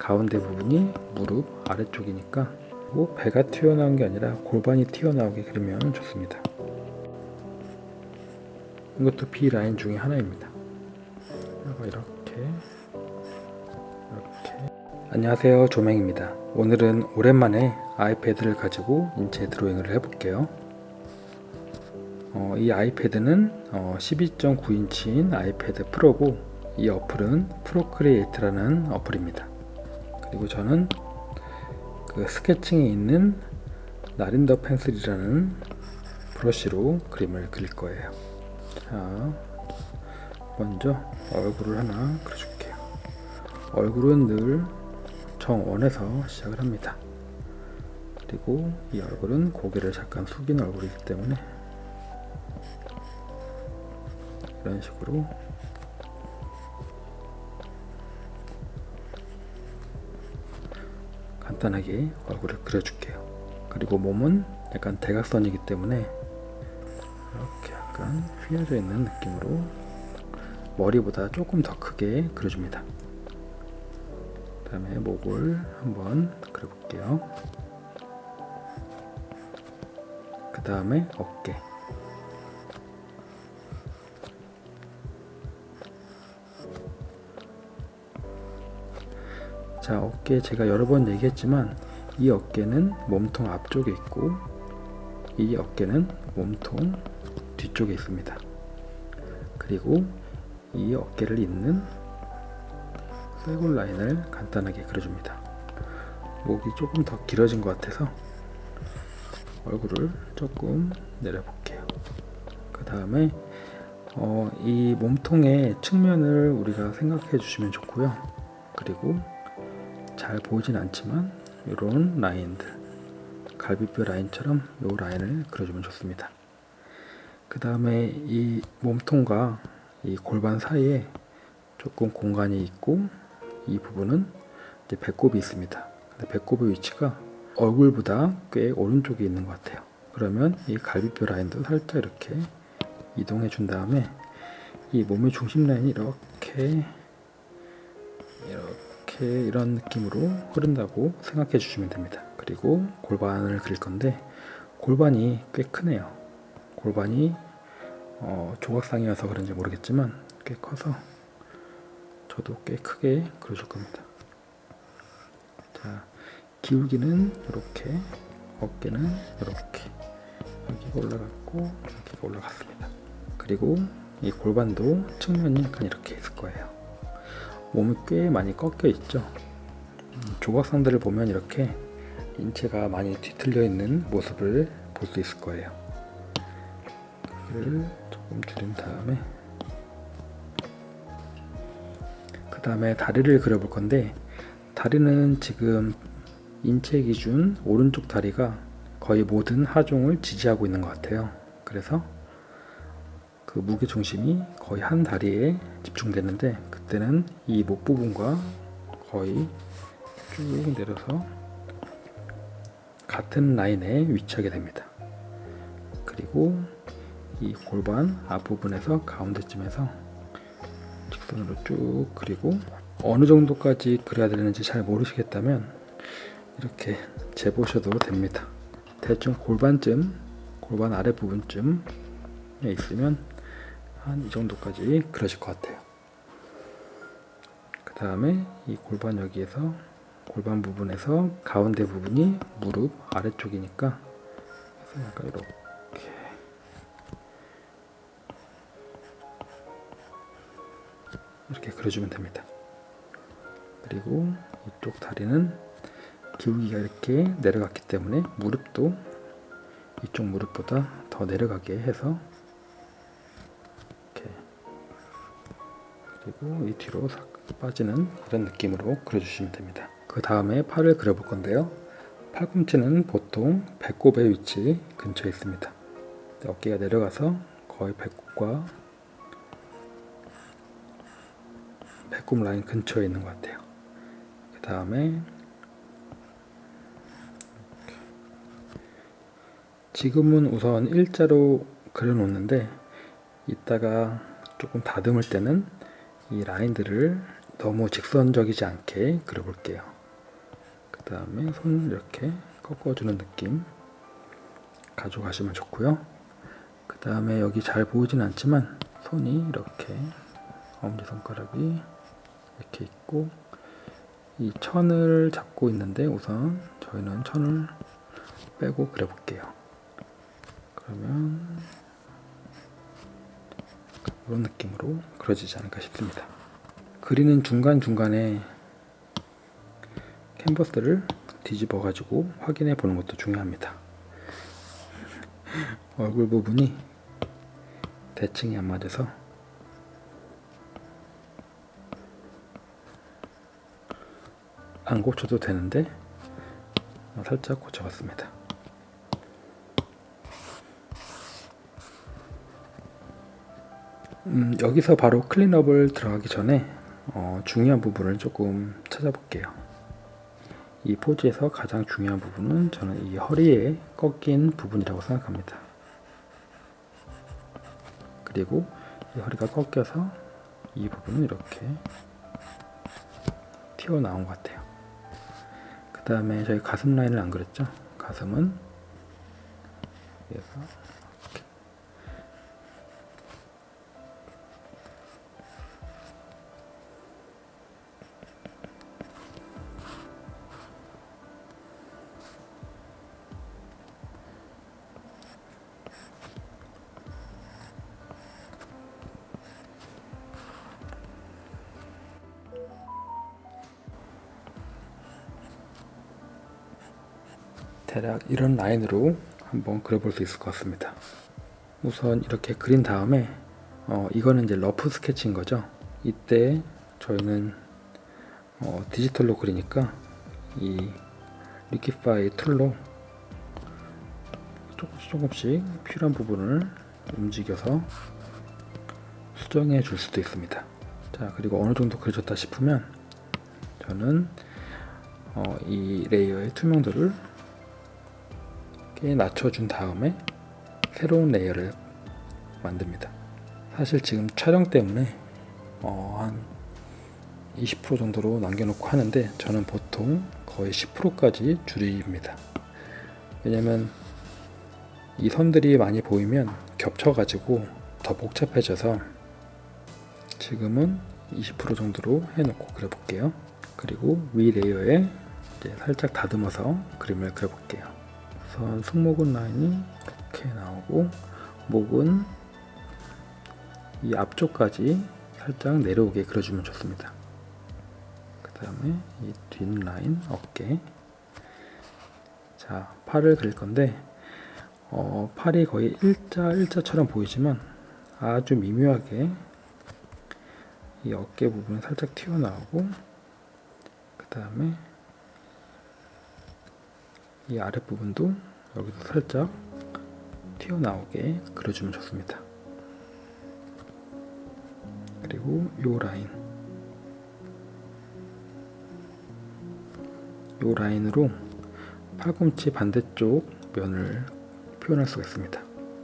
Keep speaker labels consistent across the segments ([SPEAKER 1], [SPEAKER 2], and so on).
[SPEAKER 1] 가운데 부분이 무릎 아래쪽이니까 배가 튀어나온 게 아니라 골반이 튀어나오게 그리면 좋습니다. 이것도 B 라인 중에 하나입니다. 이렇게. 안녕하세요, 조맹입니다. 오늘은 오랜만에 아이패드를 가지고 인체 드로잉을 해볼게요. 이 아이패드는 12.9인치인 아이패드 프로고, 이 어플은 프로크리에이트라는 어플입니다. 그리고 저는 그 스케칭에 있는 나린더 펜슬이라는 브러쉬로 그림을 그릴 거예요. 자, 먼저 얼굴을 하나 그려줄게요. 얼굴은 늘 정원에서 시작을 합니다. 그리고 이 얼굴은 고개를 잠깐 숙인 얼굴이기 때문에 이런 식으로 간단하게 얼굴을 그려줄게요. 그리고 몸은 약간 대각선이기 때문에 이렇게 약간 휘어져 있는 느낌으로 머리보다 조금 더 크게 그려줍니다. 그 다음에 목을 한번 그려볼게요. 그 다음에 어깨, 자, 어깨 제가 여러 번 얘기했지만 이 어깨는 몸통 앞쪽에 있고 이 어깨는 몸통 뒤쪽에 있습니다. 그리고 이 어깨를 잇는 쇄골 라인을 간단하게 그려줍니다. 목이 조금 더 길어진 것 같아서 얼굴을 조금 내려볼게요. 그 다음에 이 몸통의 측면을 우리가 생각해 주시면 좋고요. 그리고 잘 보이진 않지만 이런 라인들, 갈비뼈 라인처럼 이 라인을 그려주면 좋습니다. 그 다음에 이 몸통과 이 골반 사이에 조금 공간이 있고 이 부분은 이제 배꼽이 있습니다. 근데 배꼽의 위치가 얼굴보다 꽤 오른쪽에 있는 것 같아요. 그러면 이 갈비뼈 라인도 살짝 이렇게 이동해 준 다음에 이 몸의 중심 라인이 이렇게 이런 느낌으로 흐른다고 생각해 주시면 됩니다. 그리고 골반을 그릴 건데 골반이 꽤 크네요. 골반이 조각상이어서 그런지 모르겠지만 꽤 커서 저도 꽤 크게 그려줄 겁니다. 자, 기울기는 이렇게, 어깨는 이렇게, 여기가 올라갔고 여기가 올라갔습니다. 그리고 이 골반도 측면이 약간 이렇게 있을 거예요. 몸이 꽤 많이 꺾여 있죠. 조각상들을 보면 이렇게 인체가 많이 뒤틀려 있는 모습을 볼 수 있을 거예요. 여기를 조금 줄인 다음에 그 다음에 다리를 그려볼 건데, 다리는 지금 인체 기준 오른쪽 다리가 거의 모든 하중을 지지하고 있는 것 같아요. 그래서 그 무게 중심이 거의 한 다리에 집중되는데, 그때는 이 목 부분과 거의 쭉 내려서 같은 라인에 위치하게 됩니다. 그리고 이 골반 앞부분에서 가운데쯤에서 직선으로 쭉 그리고 어느 정도까지 그려야 되는지 잘 모르시겠다면 이렇게 재보셔도 됩니다. 대충 골반 아래 부분쯤에 있으면 한 이 정도까지 그려질 것 같아요. 그 다음에 이 골반 여기에서 골반 부분에서 가운데 부분이 무릎 아래쪽이니까 그래서 약간 이렇게 그려주면 됩니다. 그리고 이쪽 다리는 기울기가 이렇게 내려갔기 때문에 무릎도 이쪽 무릎보다 더 내려가게 해서 이렇게, 그리고 이 뒤로 싹 빠지는 이런 느낌으로 그려주시면 됩니다. 그 다음에 팔을 그려볼 건데요. 팔꿈치는 보통 배꼽의 위치 근처에 있습니다. 어깨가 내려가서 거의 배꼽과 배꼽 라인 근처에 있는 것 같아요. 그 다음에 지금은 우선 일자로 그려 놓는데 이따가 조금 다듬을 때는 이 라인들을 너무 직선적이지 않게 그려 볼게요. 다음에 손을 이렇게 꺾어주는 느낌 가져가시면 좋고요. 그 다음에 여기 잘 보이진 않지만 손이 이렇게 엄지손가락이 이렇게 있고 이 천을 잡고 있는데 우선 저희는 천을 빼고 그려볼게요. 그러면 이런 느낌으로 그려지지 않을까 싶습니다. 그리는 중간중간에 캔버스를 뒤집어 가지고 확인해 보는 것도 중요합니다. 얼굴 부분이 대칭이 안 맞아서 안 고쳐도 되는데 살짝 고쳐봤습니다. 여기서 바로 클린업을 들어가기 전에 중요한 부분을 조금 찾아볼게요. 이 포즈에서 가장 중요한 부분은 저는 이 허리에 꺾인 부분이라고 생각합니다. 그리고 이 허리가 꺾여서 이 부분은 이렇게 튀어나온 것 같아요. 그 다음에 저희 가슴 라인을 안 그렸죠? 가슴은 얘가 대략 이런 라인으로 한번 그려볼 수 있을 것 같습니다. 우선 이렇게 그린 다음에 이거는 이제 러프 스케치인 거죠. 이때 저희는 디지털로 그리니까 이 리퀴파이 툴로 조금씩 필요한 부분을 움직여서 수정해 줄 수도 있습니다. 자, 그리고 어느 정도 그려졌다 싶으면 저는 이 레이어의 투명도를 꽤 낮춰준 다음에 새로운 레이어를 만듭니다. 사실 지금 촬영 때문에 한 20% 정도로 남겨놓고 하는데 저는 보통 거의 10%까지 줄입니다. 왜냐면 이 선들이 많이 보이면 겹쳐가지고 더 복잡해져서 지금은 20% 정도로 해놓고 그려볼게요. 그리고 위 레이어에 이제 살짝 다듬어서 그림을 그려볼게요. 우선 승모근 라인이 이렇게 나오고 목은 이 앞쪽까지 살짝 내려오게 그려주면 좋습니다. 그 다음에 이 뒷 라인 어깨. 자, 팔을 그릴 건데 팔이 거의 일자처럼 보이지만 아주 미묘하게 이 어깨 부분이 살짝 튀어나오고 그 다음에 이 아랫부분도 여기서 살짝 튀어나오게 그려주면 좋습니다. 그리고 요 라인으로 팔꿈치 반대쪽 면을 표현할 수가 있습니다.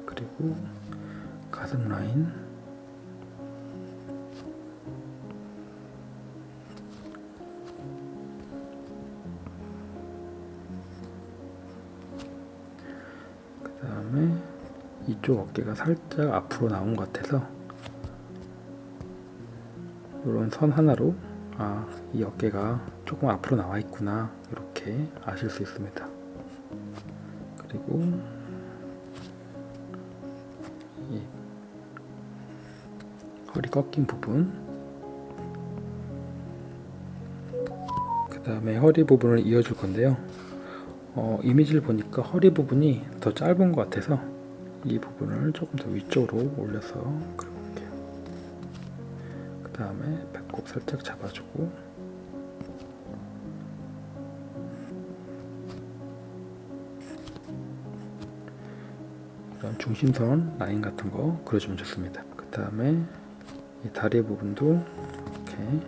[SPEAKER 1] 그리고 가슴 라인, 그 다음에 이쪽 어깨가 살짝 앞으로 나온 것 같아서 이런 선 하나로 이 어깨가 조금 앞으로 나와 있구나 이렇게 아실 수 있습니다. 그리고 이 허리 꺾인 부분, 그 다음에 허리 부분을 이어줄 건데요. 이미지를 보니까 허리 부분이 더 짧은 것 같아서 이 부분을 조금 더 위쪽으로 올려서 그려볼게요. 그 다음에 배꼽 살짝 잡아주고 이런 중심선 라인 같은 거 그려주면 좋습니다. 그 다음에 이 다리 부분도 이렇게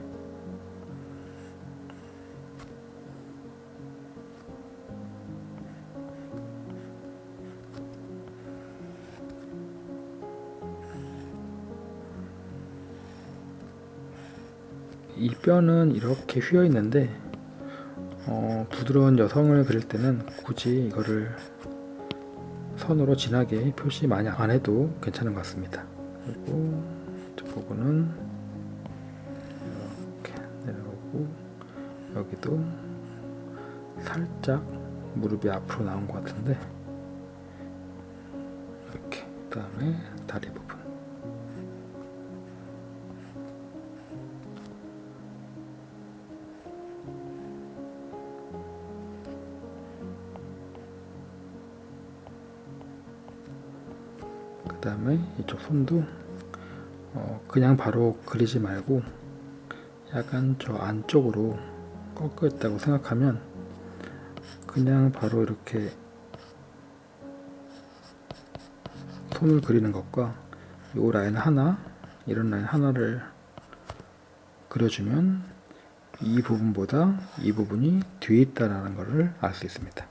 [SPEAKER 1] 이 뼈는 이렇게 휘어 있는데 부드러운 여성을 그릴 때는 굳이 이거를 선으로 진하게 표시 많이 안 해도 괜찮은 것 같습니다. 그리고 저 부분은 이렇게 내려오고, 여기도 살짝 무릎이 앞으로 나온 것 같은데, 이렇게. 그 다음에 다리 부분. 그 다음에 이쪽 손도 그냥 바로 그리지 말고 약간 저 안쪽으로 꺾였다고 생각하면 그냥 바로 이렇게 손을 그리는 것과 이 라인 하나, 이런 라인 하나를 그려주면 이 부분보다 이 부분이 뒤에 있다는 것을 알 수 있습니다.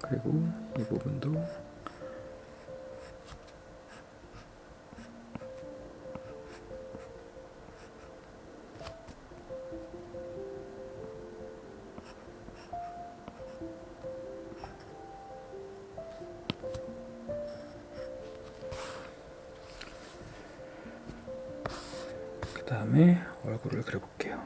[SPEAKER 1] 그리고 이 부분도 그 다음에 얼굴을 그려볼게요.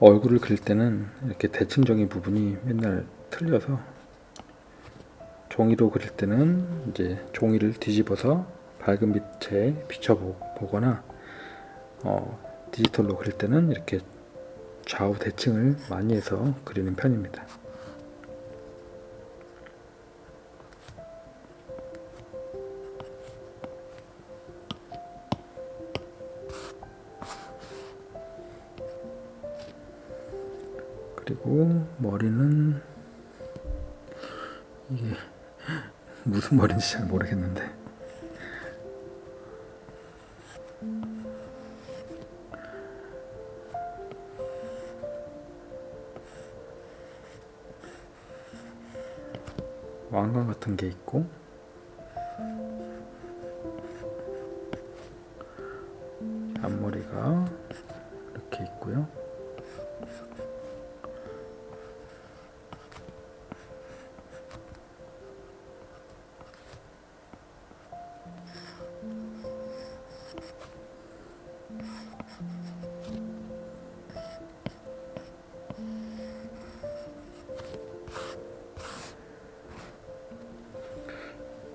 [SPEAKER 1] 얼굴을 그릴 때는 이렇게 대칭적인 부분이 맨날 틀려서 종이로 그릴 때는 이제 종이를 뒤집어서 밝은 빛에 비춰보거나 디지털로 그릴 때는 이렇게 좌우 대칭을 많이 해서 그리는 편입니다. 그리고 머리는 이게 무슨 머리인지 잘 모르겠는데 왕관 같은 게 있고 앞머리가 이렇게 있고요.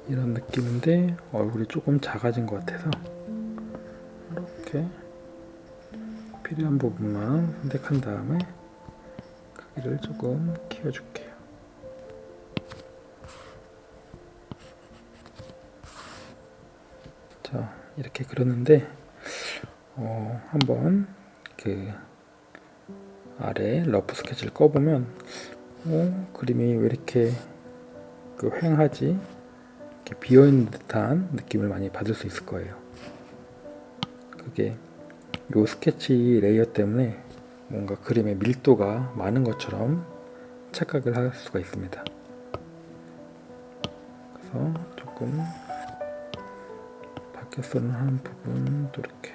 [SPEAKER 1] 이런 느낌인데 얼굴이 조금 작아진 것 같아서 이렇게 필요한 부분만 선택한 다음에 크기를 조금 키워줄게요. 자, 이렇게 그렸는데 한번 그 아래 러프 스케치를 꺼보면 그림이 왜 이렇게 휑하지? 이렇게 비어있는 듯한 느낌을 많이 받을 수 있을 거예요. 그게 요 스케치 레이어 때문에 뭔가 그림의 밀도가 많은 것처럼 착각을 할 수가 있습니다. 그래서 조금 밖에서는 한 부분도 이렇게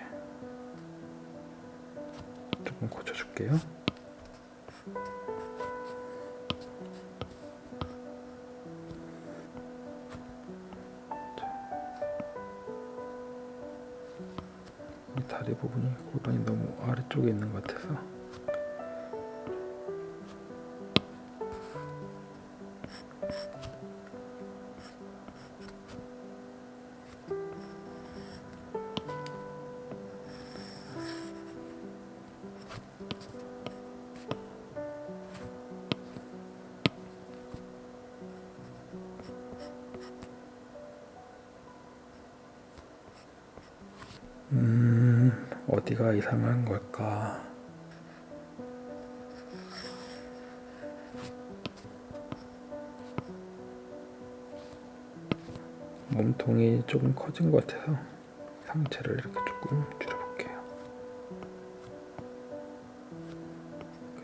[SPEAKER 1] 조금 고쳐줄게요. 이 다리 부분이 골반이 너무 아래쪽에 있는 것 같아서 어디가 이상한 걸까? 몸통이 조금 커진 것 같아서 상체를 이렇게 조금 줄여볼게요.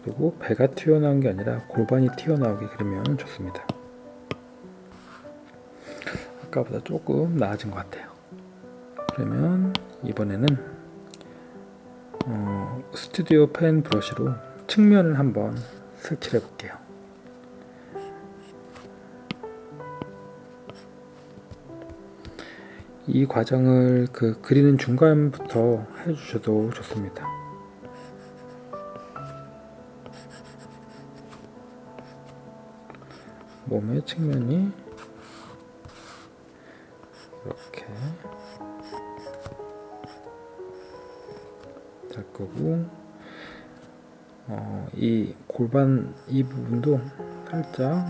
[SPEAKER 1] 그리고 배가 튀어나온 게 아니라 골반이 튀어나오게 그리면 좋습니다. 아까보다 조금 나아진 것 같아요. 그러면 이번에는 스튜디오 펜 브러쉬로 측면을 한번 색칠해 볼게요. 이 과정을 그리는 중간부터 해주셔도 좋습니다. 몸의 측면이 이렇게 될 거고, 이 골반 이 부분도 살짝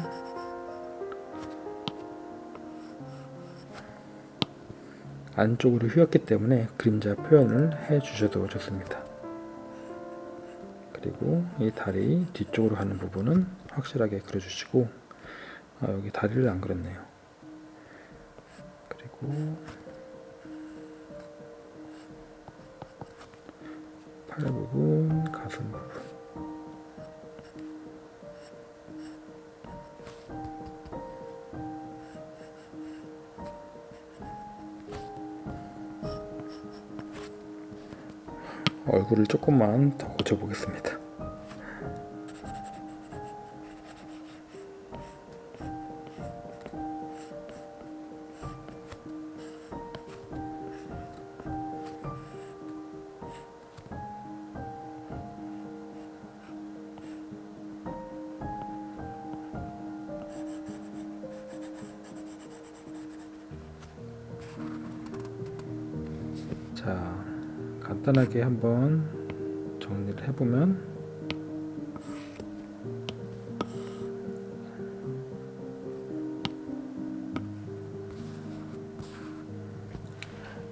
[SPEAKER 1] 안쪽으로 휘었기 때문에 그림자 표현을 해 주셔도 좋습니다. 그리고 이 다리 뒤쪽으로 가는 부분은 확실하게 그려주시고, 여기 다리를 안 그렸네요. 그리고 팔 부분, 가슴 부분, 얼굴을 조금만 더 고쳐보겠습니다. 자, 간단하게 한번 정리를 해보면,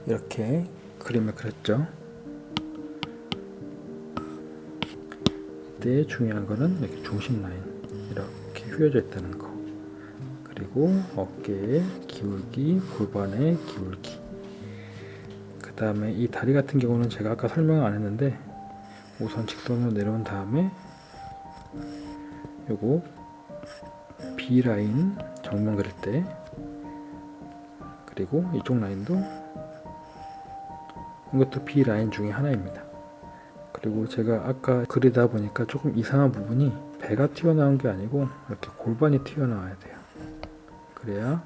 [SPEAKER 1] 이렇게 그림을 그렸죠. 이때 중요한 거는 이렇게 중심 라인 이렇게 휘어져 있다는 거, 그리고 어깨의 기울기, 골반의 기울기, 그 다음에 이 다리 같은 경우는 제가 아까 설명을 안 했는데, 우선 직선으로 내려온 다음에 요거 B 라인 정면 그릴 때, 그리고 이쪽 라인도 이것도 B 라인 중에 하나입니다. 그리고 제가 아까 그리다 보니까 조금 이상한 부분이 배가 튀어나온 게 아니고 이렇게 골반이 튀어나와야 돼요. 그래야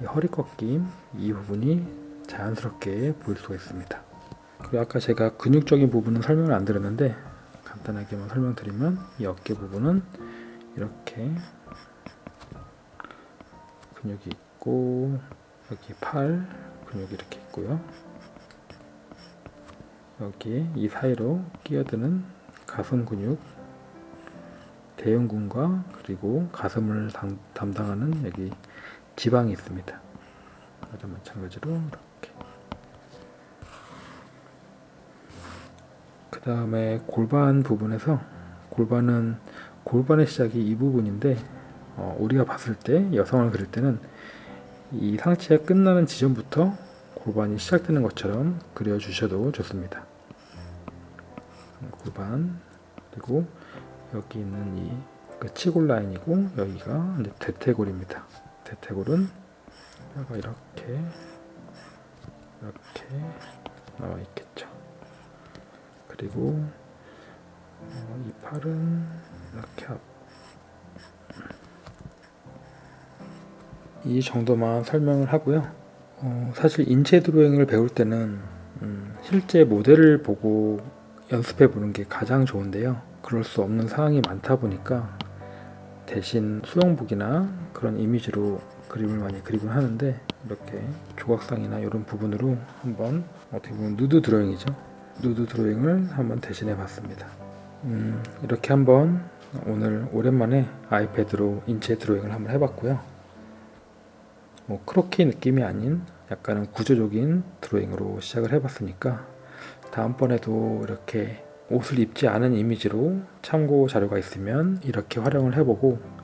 [SPEAKER 1] 이 허리 꺾임 이 부분이 자연스럽게 보일 수가 있습니다. 그리고 아까 제가 근육적인 부분은 설명을 안 드렸는데, 간단하게만 설명드리면 이 어깨 부분은 이렇게 근육이 있고, 여기 팔 근육이 이렇게 있고요. 여기에 이 사이로 끼어드는 가슴 근육, 대형근과 그리고 가슴을 담당하는 여기 지방이 있습니다. 그래서 마찬가지로 이렇게. 그 다음에 골반 부분에서, 골반의 시작이 이 부분인데, 우리가 봤을 때 여성을 그릴 때는 이 상체가 끝나는 지점부터 골반이 시작되는 것처럼 그려주셔도 좋습니다. 골반, 그리고 여기 있는 이 치골 라인이고, 여기가 이제 대퇴골입니다. 대퇴골은 뼈가 이렇게 나와 있겠죠. 그리고 이 팔은 이렇게 이 정도만 설명을 하고요. 사실 인체 드로잉을 배울 때는 실제 모델을 보고 연습해 보는 게 가장 좋은데요. 그럴 수 없는 상황이 많다 보니까 대신 수영복이나 그런 이미지로 그림을 많이 그리곤 하는데, 이렇게 조각상이나 이런 부분으로 한번 어떻게 보면 누드 드로잉이죠. 누드 드로잉을 한번 대신해 봤습니다. 이렇게 한번 오늘 오랜만에 아이패드로 인체 드로잉을 한번 해봤고요. 뭐 크로키 느낌이 아닌 약간은 구조적인 드로잉으로 시작을 해봤으니까, 다음번에도 이렇게 옷을 입지 않은 이미지로 참고 자료가 있으면 이렇게 활용을 해보고,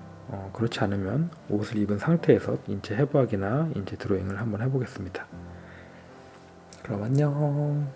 [SPEAKER 1] 그렇지 않으면 옷을 입은 상태에서 인체 해부학이나 인체 드로잉을 한번 해보겠습니다. 그럼 안녕.